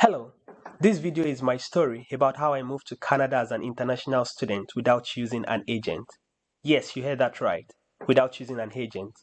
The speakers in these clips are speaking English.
Hello, this video is my story about how I moved to Canada as an international student without using an agent. Yes, you heard that right, without using an agent.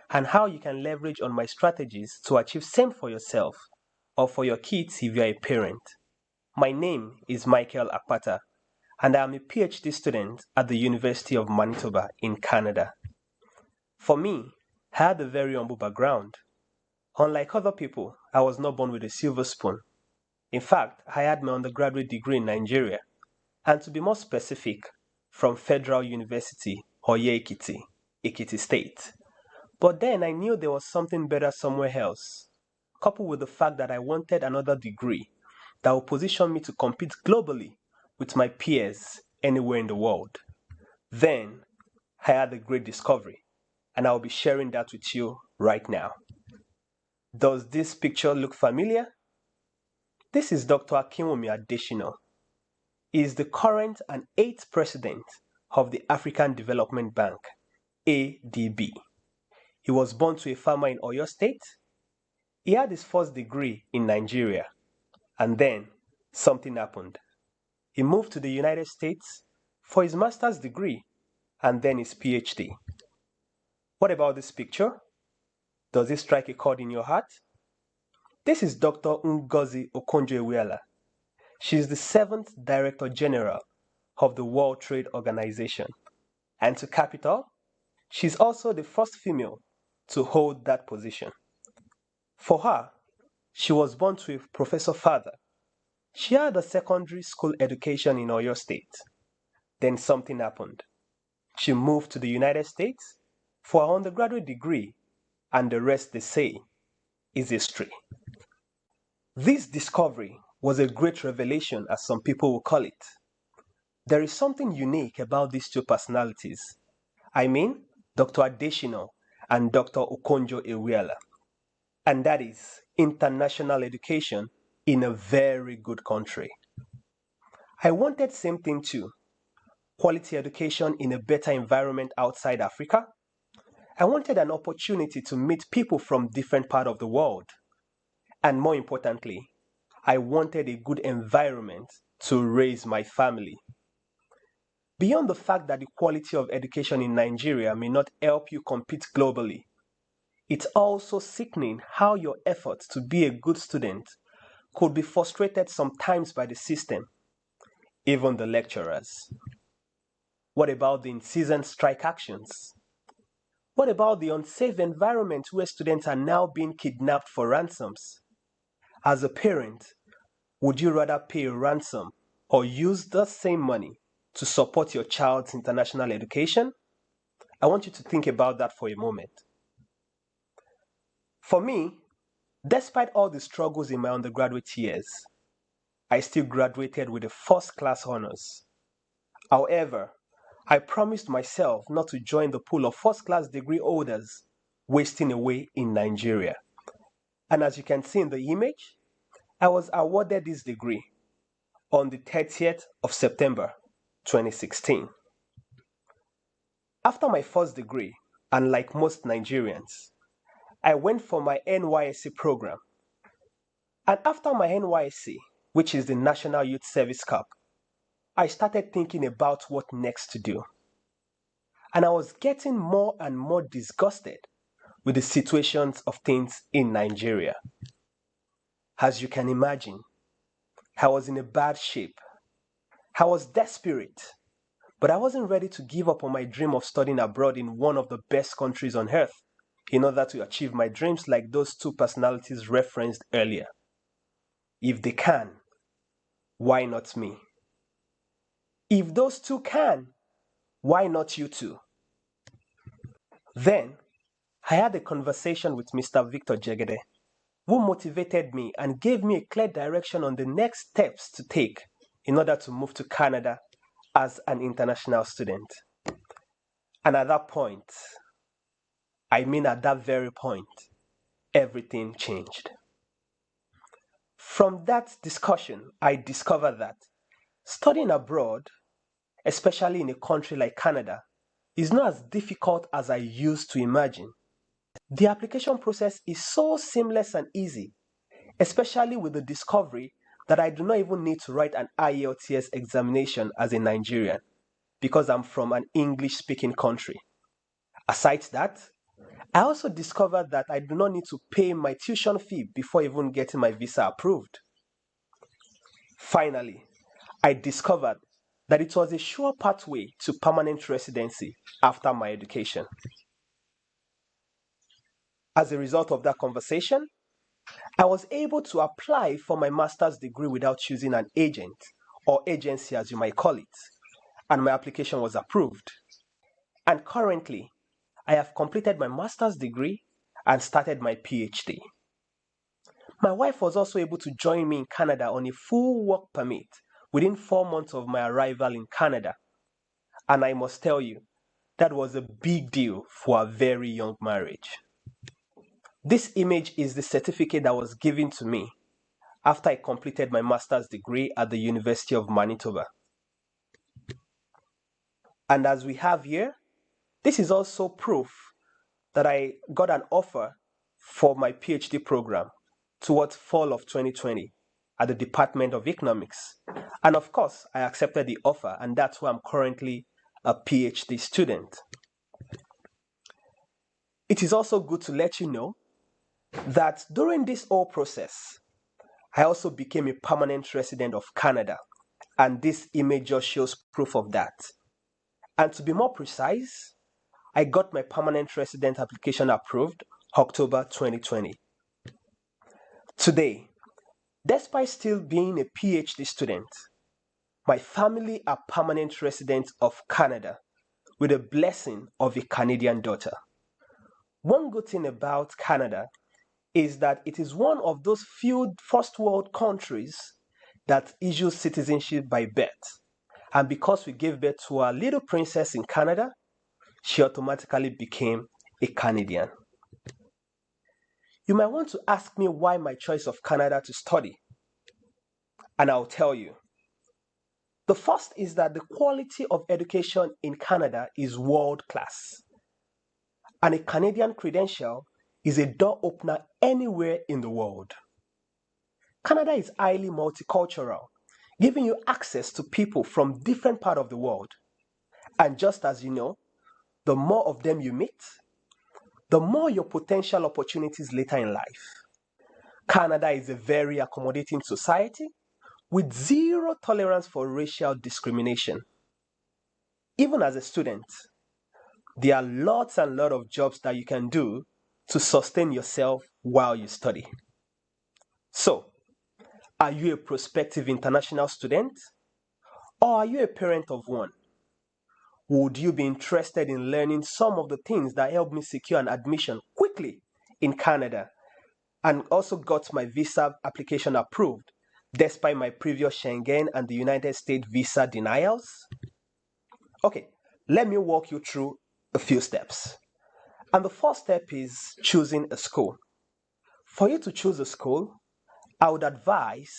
And how you can leverage on my strategies to achieve same for yourself or for your kids if you're a parent. My name is Michael Apata and I am a PhD student at the University of Manitoba in Canada. For me, I had a very humble background. Unlike other people, I was not born with a silver spoon. In fact, I had my undergraduate degree in Nigeria, and to be more specific, from Federal University, Oye Ekiti, Ekiti State. But then I knew there was something better somewhere else, coupled with the fact that I wanted another degree that would position me to compete globally with my peers anywhere in the world. Then I had a great discovery, and I'll be sharing that with you right now. Does this picture look familiar? This is Dr. Akinwumi Adesina. He is the current and 8th president of the African Development Bank, ADB. He was born to a farmer in Oyo State. He had his first degree in Nigeria, and then something happened. He moved to the United States for his master's degree and then his PhD. What about this picture? Does it strike a chord in your heart? This is Dr. Ngozi Okonjo-Iweala. She is the 7th Director General of the World Trade Organization. And to cap it all, she's also the first female to hold that position. For her, she was born to a professor father. She had a secondary school education in Oyo State. Then something happened. She moved to the United States for her undergraduate degree, and the rest, they say, is history. This discovery was a great revelation, as some people will call it. There is something unique about these two personalities. I mean, Dr. Adesina and Dr. Okonjo-Iweala. And that is international education in a very good country. I wanted same thing too. Quality education in a better environment outside Africa. I wanted an opportunity to meet people from different parts of the world. And more importantly, I wanted a good environment to raise my family. Beyond the fact that the quality of education in Nigeria may not help you compete globally, it's also sickening how your efforts to be a good student could be frustrated sometimes by the system, even the lecturers. What about the in-season strike actions? What about the unsafe environment where students are now being kidnapped for ransoms? As a parent, would you rather pay a ransom or use the same money to support your child's international education? I want you to think about that for a moment. For me, despite all the struggles in my undergraduate years, I still graduated with a first-class honors. However, I promised myself not to join the pool of first-class degree holders wasting away in Nigeria. And as you can see in the image, I was awarded this degree on the 30th of September 2016. After my first degree, and like most Nigerians, I went for my NYSC program. And after my NYSC, which is the National Youth Service Corps, I started thinking about what next to do. And I was getting more and more disgusted with the situations of things in Nigeria. As you can imagine, I was in a bad shape. I was desperate, but I wasn't ready to give up on my dream of studying abroad in one of the best countries on earth in order to achieve my dreams like those two personalities referenced earlier. If they can, why not me? If those two can, why not you too? Then, I had a conversation with Mr. Victor Jegede, who motivated me and gave me a clear direction on the next steps to take in order to move to Canada as an international student. And at that point, at that very point, everything changed. From that discussion, I discovered that studying abroad, especially in a country like Canada, is not as difficult as I used to imagine. The application process is so seamless and easy, especially with the discovery that I do not even need to write an IELTS examination as a Nigerian because I'm from an English-speaking country. Aside that, I also discovered that I do not need to pay my tuition fee before even getting my visa approved. Finally, I discovered that it was a sure pathway to permanent residency after my education. As a result of that conversation, I was able to apply for my master's degree without choosing an agent, or agency as you might call it, and my application was approved. And currently, I have completed my master's degree and started my PhD. My wife was also able to join me in Canada on a full work permit within 4 months of my arrival in Canada. And I must tell you, that was a big deal for a very young marriage. This image is the certificate that was given to me after I completed my master's degree at the University of Manitoba. And as we have here, this is also proof that I got an offer for my PhD program towards fall of 2020 at the Department of Economics. And of course, I accepted the offer, and that's why I'm currently a PhD student. It is also good to let you know that during this whole process, I also became a permanent resident of Canada, and this image just shows proof of that. And to be more precise, I got my permanent resident application approved October 2020. Today, despite still being a PhD student, my family are permanent residents of Canada with the blessing of a Canadian daughter. One good thing about Canada is that it is one of those few first world countries that issues citizenship by birth. And because we gave birth to our little princess in Canada, she automatically became a Canadian. You might want to ask me why my choice of Canada to study. And I'll tell you. The first is that the quality of education in Canada is world class. And a Canadian credential is a door opener anywhere in the world. Canada is highly multicultural, giving you access to people from different parts of the world. And just as you know, the more of them you meet, the more your potential opportunities later in life. Canada is a very accommodating society with zero tolerance for racial discrimination. Even as a student, there are lots and lots of jobs that you can do to sustain yourself while you study. So, are you a prospective international student? Or are you a parent of one? Would you be interested in learning some of the things that helped me secure an admission quickly in Canada and also got my visa application approved despite my previous Schengen and the United States visa denials? Okay, let me walk you through a few steps. And the first step is choosing a school. For you to choose a school, I would advise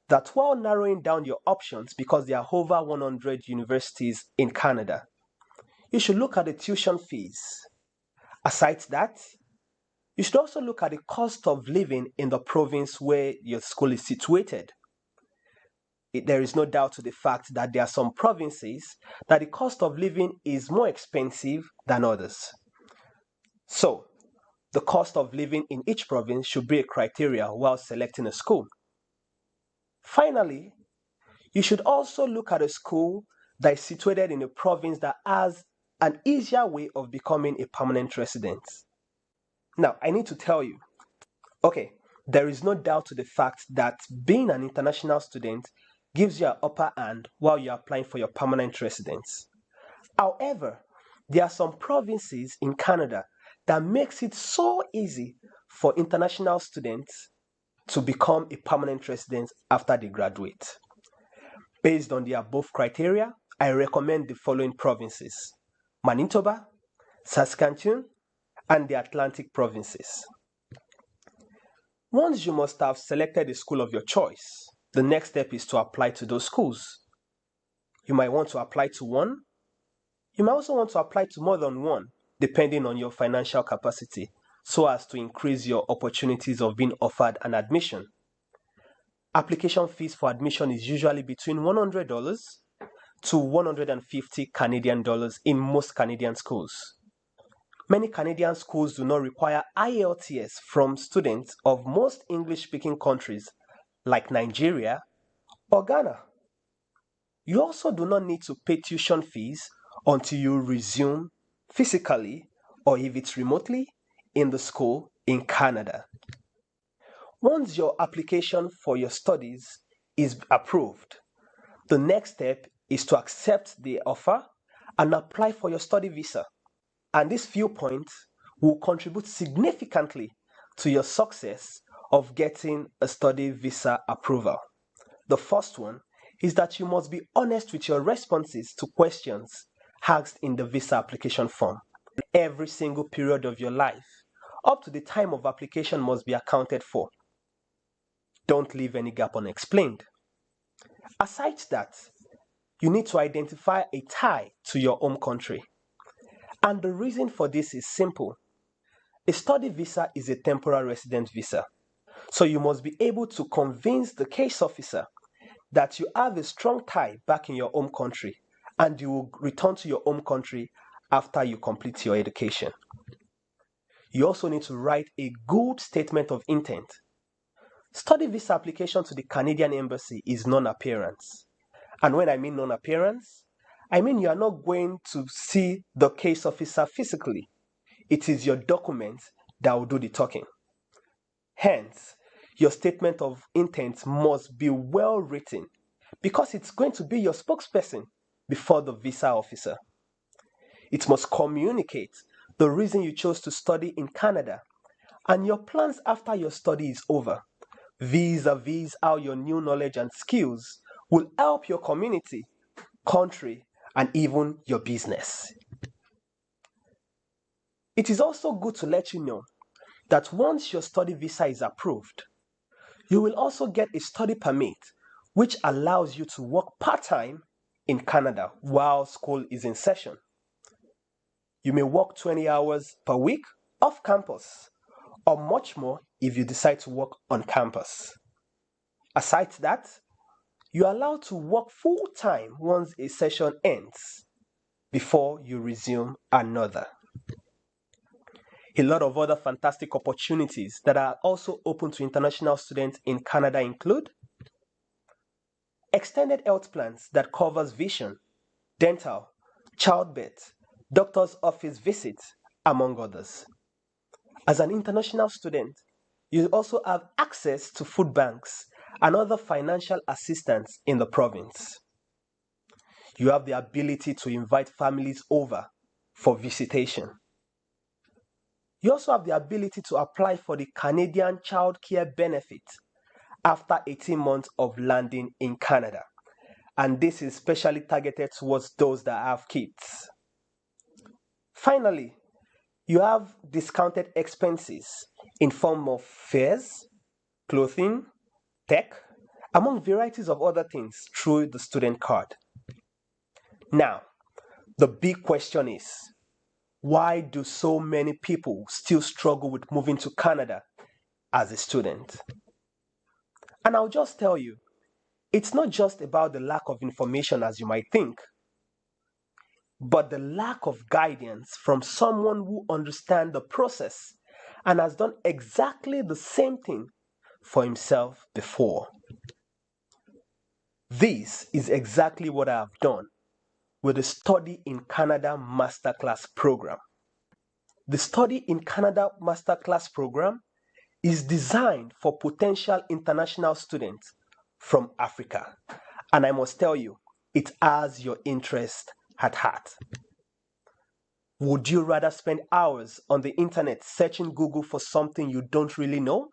that while narrowing down your options, because there are over 100 universities in Canada, you should look at the tuition fees. Aside that, you should also look at the cost of living in the province where your school is situated. There is no doubt to the fact that there are some provinces that the cost of living is more expensive than others. So, the cost of living in each province should be a criteria while selecting a school. Finally, you should also look at a school that is situated in a province that has an easier way of becoming a permanent resident. Now, I need to tell you, okay, there is no doubt to the fact that being an international student gives you an upper hand while you're applying for your permanent residence. However, there are some provinces in Canada that makes it so easy for international students to become a permanent resident after they graduate. Based on the above criteria, I recommend the following provinces: Manitoba, Saskatchewan, and the Atlantic provinces. Once you must have selected a school of your choice, the next step is to apply to those schools. You might want to apply to one. You might also want to apply to more than one, depending on your financial capacity, so as to increase your opportunities of being offered an admission. application fees for admission is usually between $100 to 150 Canadian dollars in most Canadian schools. Many Canadian schools do not require IELTS from students of most English-speaking countries like Nigeria or Ghana. You also do not need to pay tuition fees until you resume physically or if it's remotely in the school in Canada. Once your application for your studies is approved, the next step is to accept the offer and apply for your study visa. And this viewpoint will contribute significantly to your success of getting a study visa approval. The first one is that you must be honest with your responses to questions asked in the visa application form. Every single period of your life, up to the time of application, must be accounted for. Don't leave any gap unexplained. Aside that, you need to identify a tie to your home country. And the reason for this is simple. A study visa is a temporary resident visa. So you must be able to convince the case officer that you have a strong tie back in your home country and you will return to your home country after you complete your education. You also need to write a good statement of intent. Study visa application to the Canadian Embassy is non-appearance. And when I mean non-appearance, I mean you are not going to see the case officer physically. It is your document that will do the talking. Hence, your statement of intent must be well written because it's going to be your spokesperson before the visa officer. It must communicate the reason you chose to study in Canada and your plans after your study is over, vis-a-vis how your new knowledge and skills will help your community, country, and even your business. It is also good to let you know that once your study visa is approved, you will also get a study permit which allows you to work part-time in Canada while school is in session. You may work 20 hours per week off campus or much more if you decide to work on campus. Aside that, you are allowed to work full-time once a session ends before you resume another. A lot of other fantastic opportunities that are also open to international students in Canada include extended health plans that covers vision, dental, childbirth, doctor's office visits, among others. As an international student, you also have access to food banks and other financial assistance in the province. You have the ability to invite families over for visitation. You also have the ability to apply for the Canadian Child Care Benefit after 18 months of landing in Canada. And this is specially targeted towards those that have kids. Finally, you have discounted expenses in form of fares, clothing, tech, among varieties of other things through the student card. Now, the big question is, why do so many people still struggle with moving to Canada as a student? And I'll just tell you, it's not just about the lack of information as you might think, but the lack of guidance from someone who understands the process and has done exactly the same thing for himself before. This is exactly what I have done with the Study in Canada Masterclass program. The Study in Canada Masterclass program is designed for potential international students from Africa. And I must tell you, it has your interest at heart. Would you rather spend hours on the internet searching Google for something you don't really know?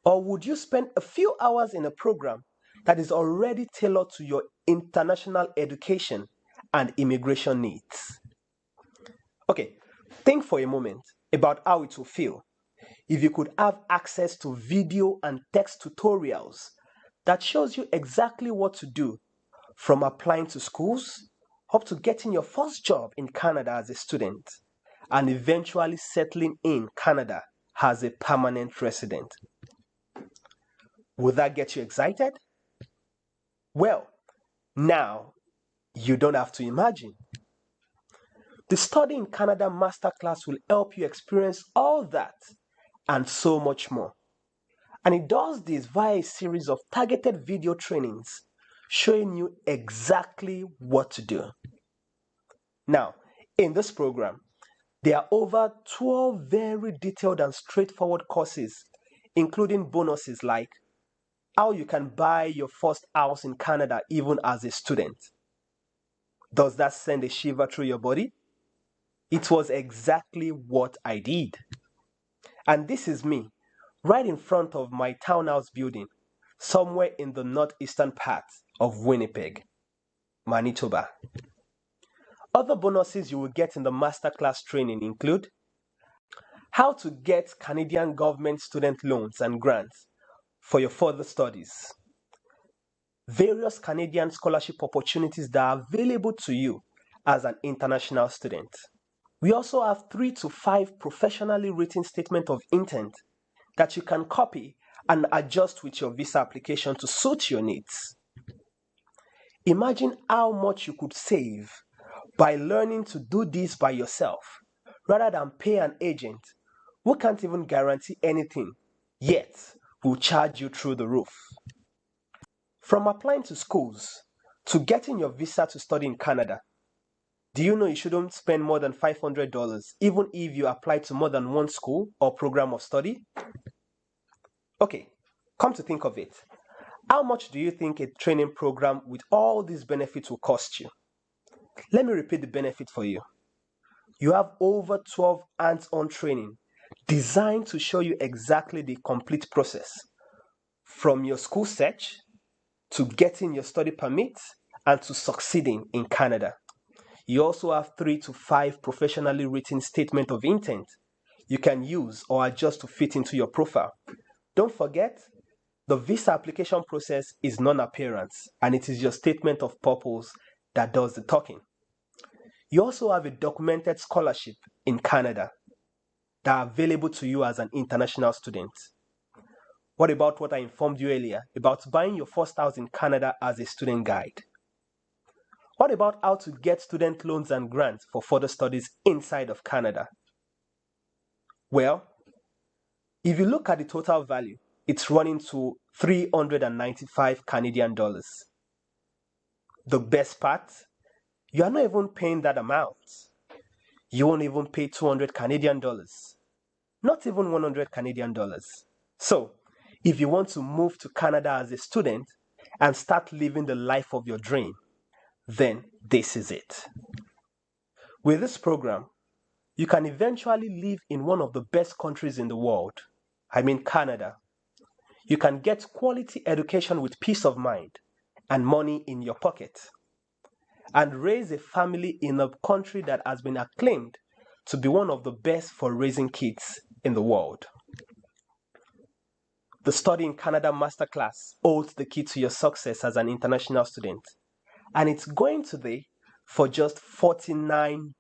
Or would you spend a few hours in a program that is already tailored to your international education and immigration needs? Okay, think for a moment about how it will feel if you could have access to video and text tutorials that shows you exactly what to do from applying to schools up to getting your first job in Canada as a student and eventually settling in Canada as a permanent resident. Would that get you excited? Well, now you don't have to imagine. The Study in Canada Masterclass will help you experience all that and so much more. And it does this via a series of targeted video trainings showing you exactly what to do. Now, in this program, there are over 12 very detailed and straightforward courses, including bonuses like how you can buy your first house in Canada even as a student. Does that send a shiver through your body? It was exactly what I did. And this is me, right in front of my townhouse building, somewhere in the northeastern part of Winnipeg, Manitoba. Other bonuses you will get in the masterclass training include how to get Canadian government student loans and grants for your further studies, various Canadian scholarship opportunities that are available to you as an international student. We also have 3 to 5 professionally written statements of intent that you can copy and adjust with your visa application to suit your needs. Imagine how much you could save by learning to do this by yourself rather than pay an agent who can't even guarantee anything, yet will charge you through the roof. From applying to schools to getting your visa to study in Canada, do you know you shouldn't spend more than $500 even if you apply to more than one school or program of study? Okay, come to think of it, how much do you think a training program with all these benefits will cost you? Let me repeat the benefit for you. You have over 12 hands-on training designed to show you exactly the complete process, from your school search to getting your study permit and to succeeding in Canada. You also have 3 to 5 professionally written statements of intent you can use or adjust to fit into your profile. Don't forget, the visa application process is non-appearance and it is your statement of purpose that does the talking. You also have a documented scholarship in Canada that are available to you as an international student. What about what I informed you earlier about buying your first house in Canada as a student guide? What about how to get student loans and grants for further studies inside of Canada? Well, if you look at the total value, it's running to 395 Canadian dollars. The best part, you are not even paying that amount. You won't even pay 200 Canadian dollars. Not even 100 Canadian dollars. So, if you want to move to Canada as a student and start living the life of your dream, then this is it. With this program, you can eventually live in one of the best countries in the world. I mean Canada. You can get quality education with peace of mind and money in your pocket, and raise a family in a country that has been acclaimed to be one of the best for raising kids in the world. The Study in Canada Masterclass holds the key to your success as an international student, and it's going today for just $49.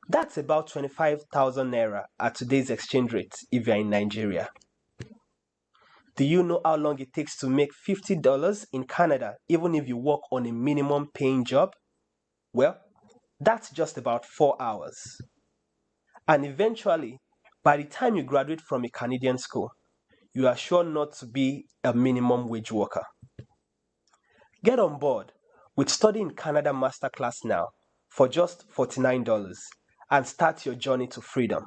That's about 25,000 naira at today's exchange rate if you're in Nigeria. Do you know how long it takes to make $50 in Canada even if you work on a minimum paying job? Well, that's just about 4 hours. And eventually, by the time you graduate from a Canadian school, you are sure not to be a minimum wage worker. Get on board with Study in Canada Masterclass now for just $49 and start your journey to freedom.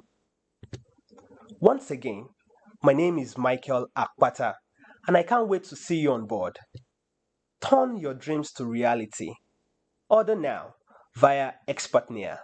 Once again, my name is Michael Apata, and I can't wait to see you on board. Turn your dreams to reality. Order now via Expertnia.